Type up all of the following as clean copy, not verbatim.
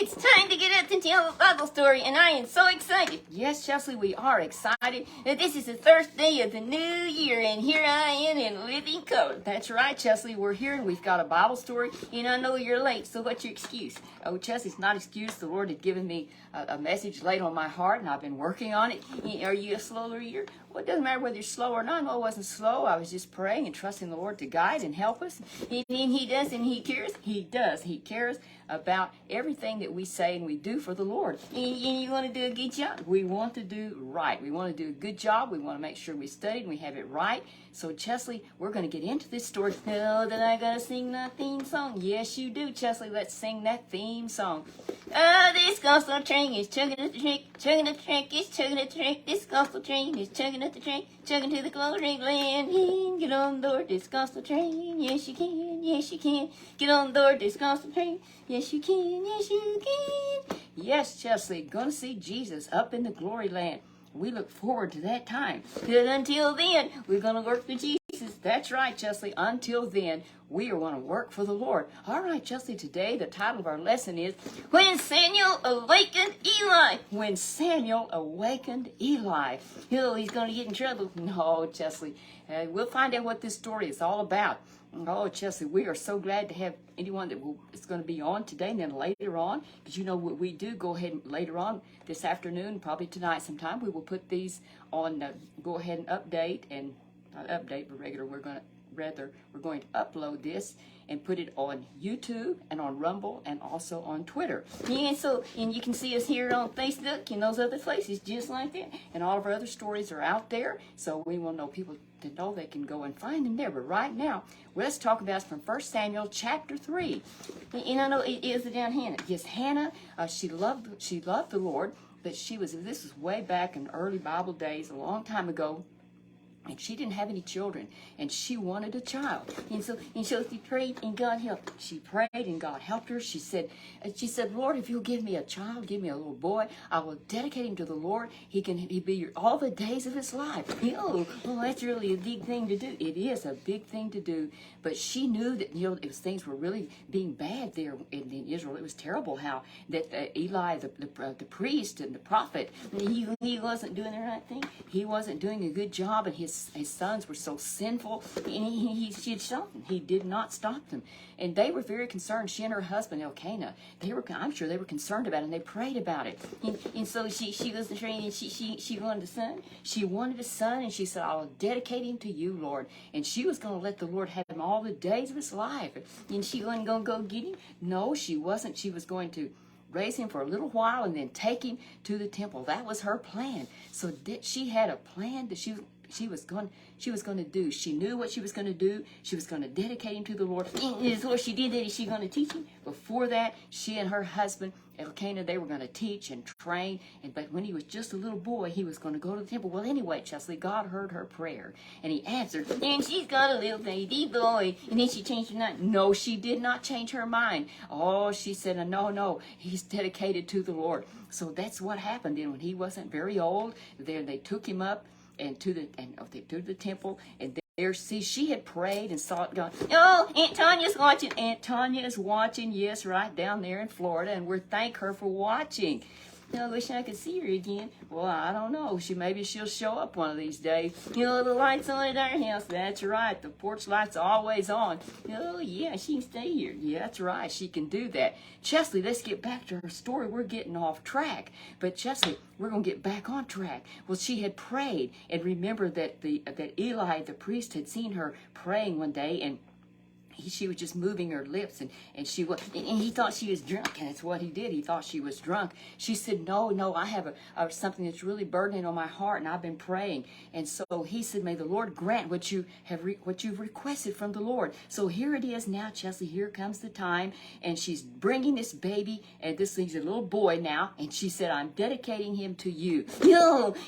It's time to get up and tell a Bible story, and I am so excited. Yes, Chelsea, we are excited. This is the first day of the new year, and here I am in living color. That's right, Chelsea, we're here, and we've got a Bible story, and I know you're late, so what's your excuse? Oh, Chelsea, it's not an excuse. The Lord had given me a message laid on my heart, and I've been working on it. Are you a slow learner? Well, it doesn't matter whether you're slow or not. No, I wasn't slow. I was just praying and trusting the Lord to guide and help us. And He does, and He cares. He does. He cares about everything that we say and we do for the Lord. And you want to do a good job? We want to do right. We want to do a good job. We want to make sure we study and we have it right. So, Chesley, we're going to get into this story. Oh, then I got to sing that theme song. Yes, you do, Chesley. Let's sing that theme song. Oh, this gospel train is chugging at the track, chugging at the track, it's chugging at the track. This gospel train is chugging at the track, chugging to the glory land. Get on board this gospel train. Yes, you can. Yes, you can. Get on board this gospel train. Yes, you can. Yes, you can. Yes, Chesley, gonna see Jesus up in the glory land. We look forward to that time. But until then, we're going to work for Jesus. That's right, Chesley. Until then, we are going to work for the Lord. All right, Chesley, today the title of our lesson is When Samuel Awakened Eli. When Samuel Awakened Eli. Oh, he's going to get in trouble. No, Chesley. We'll find out what this story is all about. Oh, Chesley, we are so glad to have anyone that is going to be on today and then later on. Because you know what we do, go ahead and later on this afternoon, probably tonight sometime, we will put these on, go ahead and update, and not update, but regular, we're going to upload this and put it on YouTube and on Rumble and also on Twitter. Yeah, and you can see us here on Facebook and those other places just like that. And all of our other stories are out there, so we will know people to know they can go and find them there. But right now, let's talk about from 1 Samuel chapter 3. And I know it is down Hannah. Yes, Hannah, she loved the Lord, but this was way back in early Bible days, a long time ago. And she didn't have any children, and she wanted a child. And so she prayed, and God helped her. She prayed, and God helped her. She said, Lord, if you'll give me a child, give me a little boy, I will dedicate him to the Lord. He'll be all the days of his life. Well, that's really a big thing to do. It is a big thing to do. But she knew that things were really being bad there in Israel. It was terrible how that Eli, the priest and the prophet, he wasn't doing the right thing. He wasn't doing a good job, and his sons were so sinful, and he did not stop them. And they were very concerned. She and her husband Elkanah, I'm sure they were concerned about it, and they prayed about it. And so she was trained, and she wanted a son. She wanted a son, and she said, I'll dedicate him to you, Lord. And she was going to let the Lord have him all the days of his life. And she wasn't going to go get him. No, she wasn't. She was going to raise him for a little while and then take him to the temple. That was her plan. So she had a plan that she was going to do. She knew what she was going to do. She was going to dedicate him to the Lord. And before she did that, is she going to teach him? Before that, she and her husband Elkanah, they were going to teach and train. But when he was just a little boy, he was going to go to the temple. Well, anyway, Chesley, God heard her prayer, and He answered. And she's got a little baby boy. And then she changed her mind. No, she did not change her mind. Oh, she said, no, he's dedicated to the Lord. So that's what happened. And when he wasn't very old, they took him up and to the temple, and there, see, she had prayed and saw it gone. Oh, Aunt Tanya's watching. Aunt Tanya is watching, yes, right down there in Florida, and we thank her for watching. I wish I could see her again. Well, I don't know. Maybe she'll show up one of these days. The light's on at our house. That's right. The porch light's always on. Oh, yeah, she can stay here. Yeah, that's right. She can do that. Chesley, let's get back to her story. We're getting off track. But Chesley, we're going to get back on track. Well, she had prayed, and remember that that Eli, the priest, had seen her praying one day, and she was just moving her lips, and he thought she was drunk, and that's what he did. He thought she was drunk. She said, no, I have something that's really burdening on my heart, and I've been praying. And so he said, may the Lord grant what you've requested from the Lord. So here it is now, Chesley. Here comes the time, and she's bringing this baby, and he's a little boy now, and she said, I'm dedicating him to you.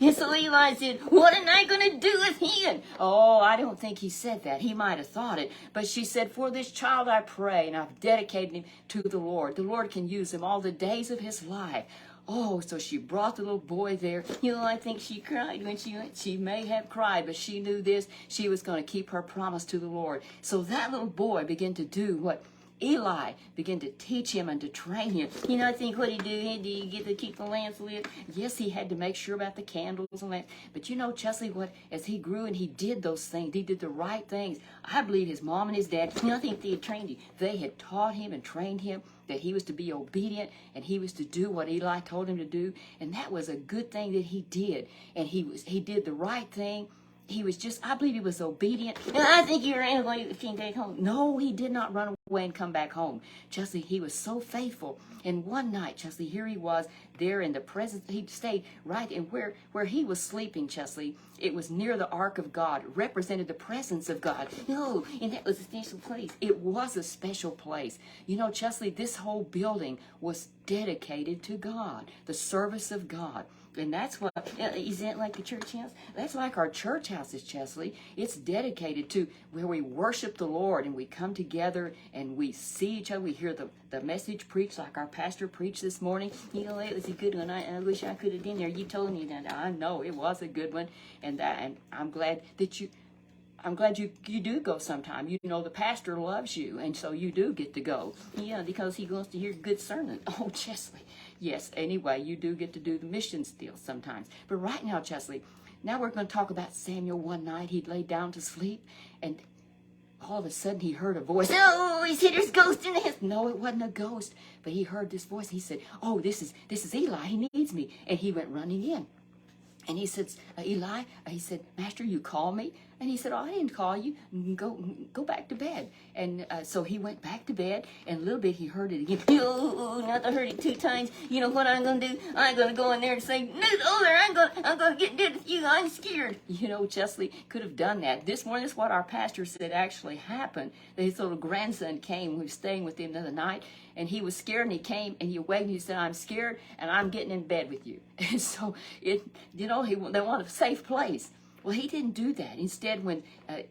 And so Eli said, what am I going to do with him? Oh, I don't think he said that. He might have thought it, but she said, for this child I pray, and I've dedicated him to the Lord. The Lord can use him all the days of his life. Oh, so she brought the little boy there. I think she cried when she went. She may have cried, but she knew this. She was going to keep her promise to the Lord. So that little boy began to do what Eli began to teach him and to train him. You know, I think what he did he get to keep the lamps lit? Yes, he had to make sure about the candles and that. But you know, Chesley, what as he grew and he did those things, he did the right things. I believe his mom and his dad, you know, I think they had trained him. They had taught him and trained him that he was to be obedient and he was to do what Eli told him to do. And that was a good thing that he did. And he did the right thing. He was just, I believe he was obedient. And I think he ran away, came back home. No, he did not run away and come back home. Chesley, he was so faithful. And one night, Chesley, here he was there in the presence. He stayed right in where he was sleeping, Chesley. It was near the Ark of God, represented the presence of God. No, and that was a special place. It was a special place. You know, Chesley, this whole building was dedicated to God, the service of God. And that's what, is that like the church house? That's like our church houses, Chesley. It's dedicated to where we worship the Lord and we come together and we see each other. We hear the message preached like our pastor preached this morning. You know, it was a good one. I wish I could have been there. You told me that. I know it was a good one. And I'm glad that you do go sometime. You know the pastor loves you, and so you do get to go. Yeah, because he wants to hear good sermon. Oh, Chesley. Yes, anyway, you do get to do the missions deal sometimes. But right now, Chesley, now we're going to talk about Samuel. One night he'd lay down to sleep, and all of a sudden he heard a voice. Oh, he said there's a ghost in the house. No, it wasn't a ghost, but he heard this voice. He said, oh, this is Eli. He needs me. And he went running in. And he said, Eli, he said, Master, you call me? And he said, oh, I didn't call you. Go back to bed. And so he went back to bed, and a little bit he heard it again. Oh, not to heard it 2 times. You know what I'm going to do? I'm going to go in there and say, no, I'm going to get dead with you. I'm scared. You know, Chesley could have done that. This morning, this is what our pastor said actually happened. His little grandson came. We were staying with him the other night, and he was scared, and he came, and he awakened, and he said, I'm scared, and I'm getting in bed with you. And so, they want a safe place. Well, he didn't do that. Instead, when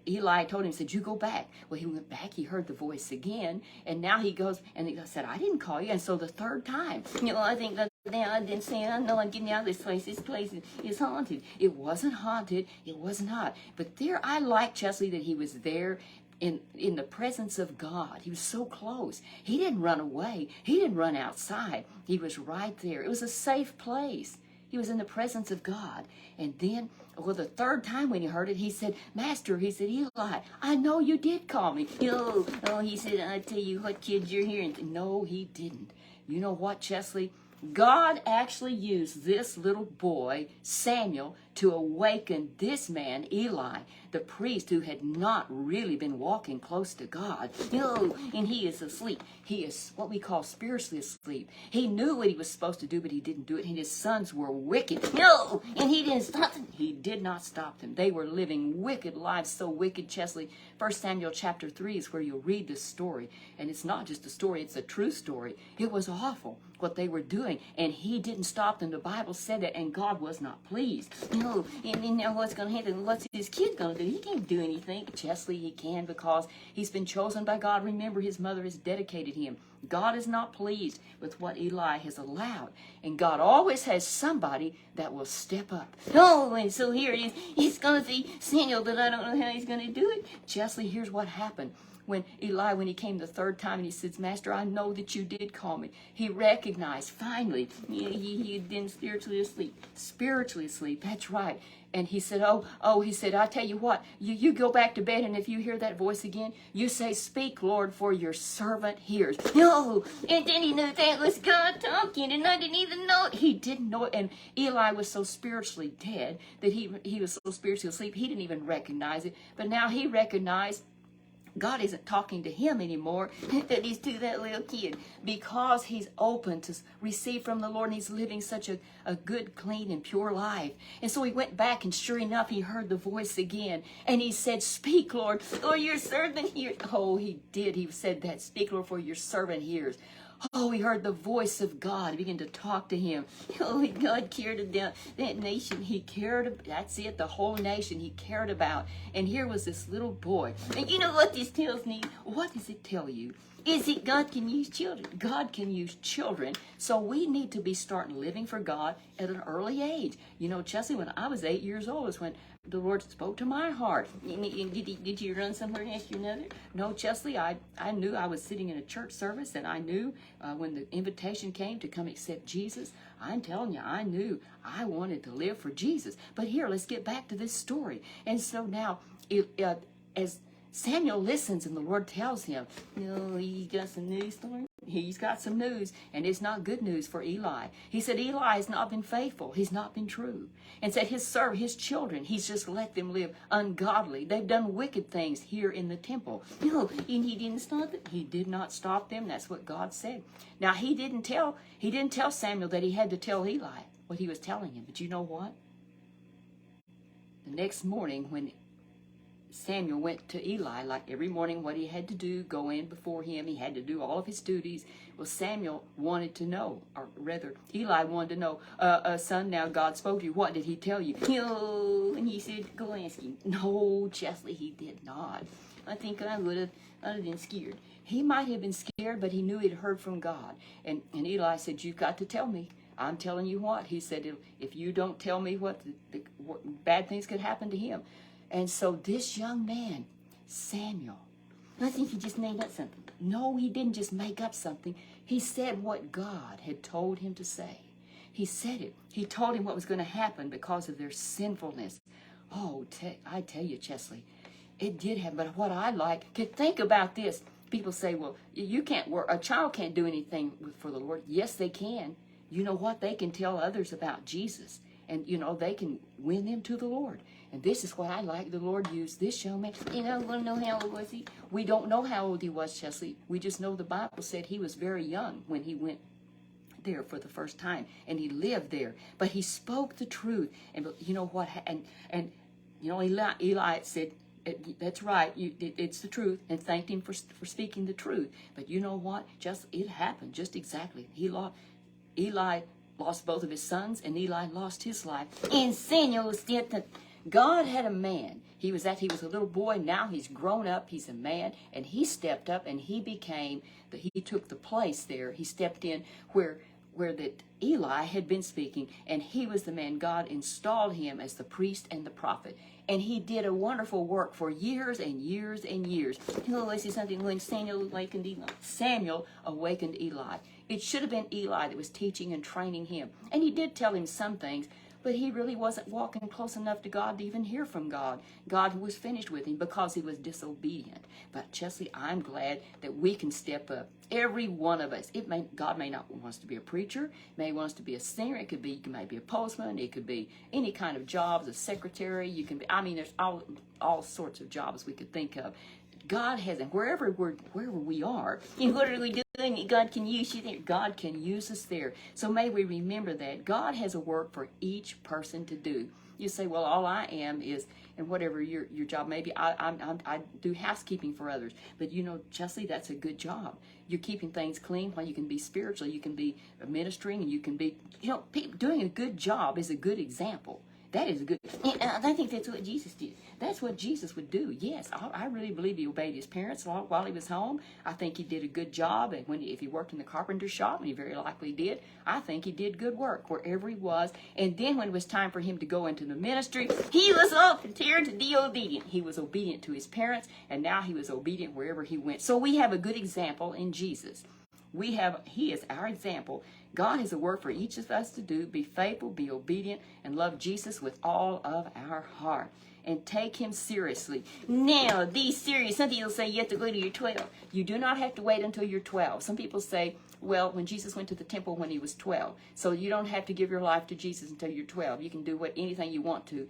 Eli told him, he said, you go back. Well, he went back. He heard the voice again. And now he goes, and he said, I didn't call you. And so the third time, I think that I didn't say, I know I'm getting out of this place. This place is haunted. It wasn't haunted. It was not. But there, I like Chesley that he was there in the presence of God. He was so close. He didn't run away. He didn't run outside. He was right there. It was a safe place. He was in the presence of God. And then, the third time when he heard it, he said, Master, he said, Eli, I know you did call me. Oh, he said, I tell you what, kids, you're here. And no, he didn't. You know what, Chesley? God actually used this little boy, Samuel, to awaken this man, Eli, the priest who had not really been walking close to God. And he is asleep. He is what we call spiritually asleep. He knew what he was supposed to do, but he didn't do it. And his sons were wicked. And he didn't stop them. He did not stop them. They were living wicked lives, so wicked, Chesley. 1 Samuel chapter 3 is where you'll read this story. And it's not just a story, it's a true story. It was awful what they were doing, and he didn't stop them. The Bible said that, and God was not pleased. And now what's going to happen? What's his kid going to do? He can't do anything. Chesley, he can, because he's been chosen by God. Remember, his mother has dedicated him. God is not pleased with what Eli has allowed, and God always has somebody that will step up. And so here it is. He's going to see Samuel, but I don't know how he's going to do it. Chesley, here's what happened. When he came the third time, and he says, Master, I know that you did call me. He recognized, finally, he had been spiritually asleep. That's right. And he said, he said, I tell you what, you go back to bed, and if you hear that voice again, you say, speak, Lord, for your servant hears. And then he knew that was God talking, and I didn't even know it. He didn't know it. And Eli was so spiritually dead that he was so spiritually asleep, he didn't even recognize it. But now he recognized God isn't talking to him anymore, that he's to that little kid, because he's open to receive from the Lord, and he's living such a good, clean, and pure life. And so he went back, and sure enough, he heard the voice again, and he said, speak, Lord, for your servant hears. Oh, he did. He said that, speak, Lord, for your servant hears. Oh, he heard the voice of God. He began to talk to him. God cared about that nation. He cared about, that's it, the whole nation he cared about. And here was this little boy. And you know what this tells me? What does it tell you? Is it God can use children? God can use children. So we need to be starting living for God at an early age. Chesley, when I was 8 years old is when the Lord spoke to my heart. Did you run somewhere and ask you another? No, Chesley, I knew I was sitting in a church service, and I knew when the invitation came to come accept Jesus, I'm telling you, I knew I wanted to live for Jesus. But here, let's get back to this story. And so now, as Samuel listens and the Lord tells him, he got some news for him. He's got some news, and it's not good news for Eli. He said Eli has not been faithful. He's not been true. And said his children, he's just let them live ungodly. They've done wicked things here in the temple. And he didn't stop them. He did not stop them. That's what God said. Now, he didn't tell Samuel that he had to tell Eli what he was telling him. But you know what? The next morning when Samuel went to Eli, like every morning, what he had to do, go in before him. He had to do all of his duties. Well, Samuel wanted to know, or rather, Eli wanted to know, son, now God spoke to you. What did he tell you? And he said, go ask him. No, Chesley, he did not. I think I would have been scared. He might have been scared, but he knew he'd heard from God. And Eli said, you've got to tell me. I'm telling you what. He said, if you don't tell me what bad things could happen to him. And so this young man, Samuel, I think he just made up something. No, he didn't just make up something. He said what God had told him to say. He said it. He told him what was going to happen because of their sinfulness. Oh, I tell you, Chesley, it did happen. But what I like, think about this. People say, well, you can't work. A child can't do anything for the Lord. Yes, they can. You know what? They can tell others about Jesus. And, they can win them to the Lord. And this is what I like. The Lord used this young man. We don't know how old was he. We don't know how old he was, Chesley. We just know the Bible said he was very young when he went there for the first time. And he lived there. But he spoke the truth. And you know what? And Eli said, that's right. It's the truth. And thanked him for speaking the truth. But you know what? It happened just exactly. Eli lost both of his sons, and Eli lost his life. And Samuel said that God had a man. He was a little boy. Now he's grown up. He's a man, and he stepped up, and he took the place there. He stepped in where that Eli had been speaking, and he was the man. God installed him as the priest and the prophet, and he did a wonderful work for years and years and years. Let's see something. When Samuel awakened Eli. It should have been Eli that was teaching and training him, and he did tell him some things, but he really wasn't walking close enough to God to even hear from God. God was finished with him because he was disobedient. But Chesley, I'm glad that we can step up. Every one of us. God may not want us to be a preacher, may want us to be a singer. It might be a postman. It could be any kind of jobs, a secretary. You can be. There's all sorts of jobs we could think of. God has, and wherever we are, what are we doing? God can use you there. God can use us there. So may we remember that God has a work for each person to do. You say, well, all I am is, and whatever your job may be, I do housekeeping for others. But Chesley, that's a good job. You're keeping things clean while you can be spiritual. You can be ministering, and you can be, doing a good job is a good example. That is good. I think that's what Jesus did. That's what Jesus would do. Yes, I really believe he obeyed his parents while he was home. I think he did a good job. And if he worked in the carpenter shop, and he very likely did, I think he did good work wherever he was. And then when it was time for him to go into the ministry, he was all prepared to be obedient. He was obedient to his parents, and now he was obedient wherever he went. So we have a good example in Jesus. He is our example. God has a work for each of us to do. Be faithful, be obedient, and love Jesus with all of our heart. And take him seriously. Now, be serious. Some people say you have to go to your 12. You do not have to wait until you're 12. Some people say, well, when Jesus went to the temple when he was 12. So you don't have to give your life to Jesus until you're 12. You can do anything you want to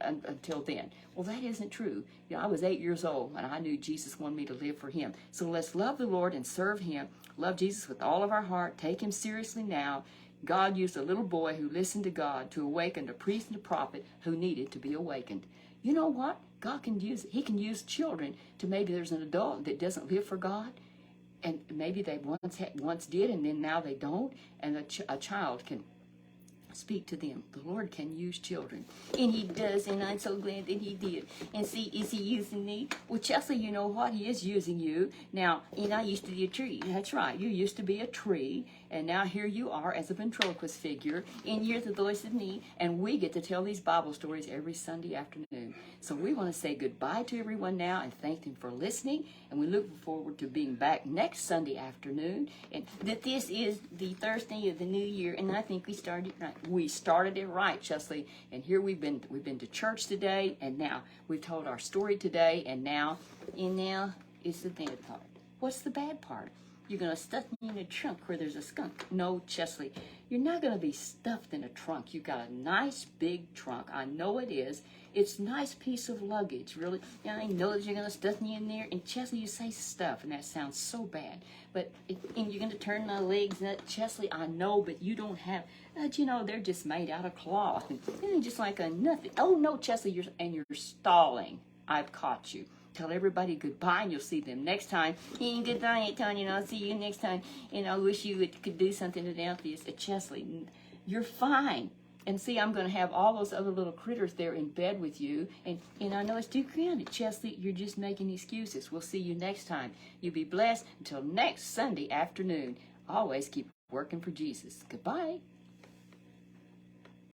until then. Well, that isn't true. I was 8 years old, and I knew Jesus wanted me to live for him. So let's love the Lord and serve him. Love Jesus with all of our heart. Take him seriously now. God used a little boy who listened to God to awaken a priest and a prophet who needed to be awakened. You know what? God can use, he can use children to, maybe there's an adult that doesn't live for God, and maybe they once did, and then now they don't, and a child can speak to them. The Lord can use children. And he does, and I'm so glad that he did. And see, is he using me? Well, Chesley, you know what? He is using you. Now, and I used to be a tree. That's right. You used to be a tree. And now here you are as a ventriloquist figure. And you're the voice of me. And we get to tell these Bible stories every Sunday afternoon. So we want to say goodbye to everyone now and thank them for listening. And we look forward to being back next Sunday afternoon. And that this is the Thursday of the new year. And I think we started right. We started it right, Chesley. And here we've been to church today. And now we've told our story today. And now it's the bad part. What's the bad part? You're going to stuff me in a trunk where there's a skunk. No, Chesley, you're not going to be stuffed in a trunk. You've got a nice big trunk. I know it is. It's a nice piece of luggage, really. And I know that you're going to stuff me in there. And Chesley, you say stuff, and that sounds so bad. But and you're going to turn my legs up. Chesley, I know, but you don't have, they're just made out of cloth. And they're just like a nothing. Oh, no, Chesley, you're stalling. I've caught you. Tell everybody goodbye, and you'll see them next time. And goodbye, Antonia, and I'll see you next time. And I wish you could do something about this. Chesley, you're fine. And see, I'm going to have all those other little critters there in bed with you. And I know it's too crowded. Chesley, you're just making excuses. We'll see you next time. You be blessed until next Sunday afternoon. Always keep working for Jesus. Goodbye.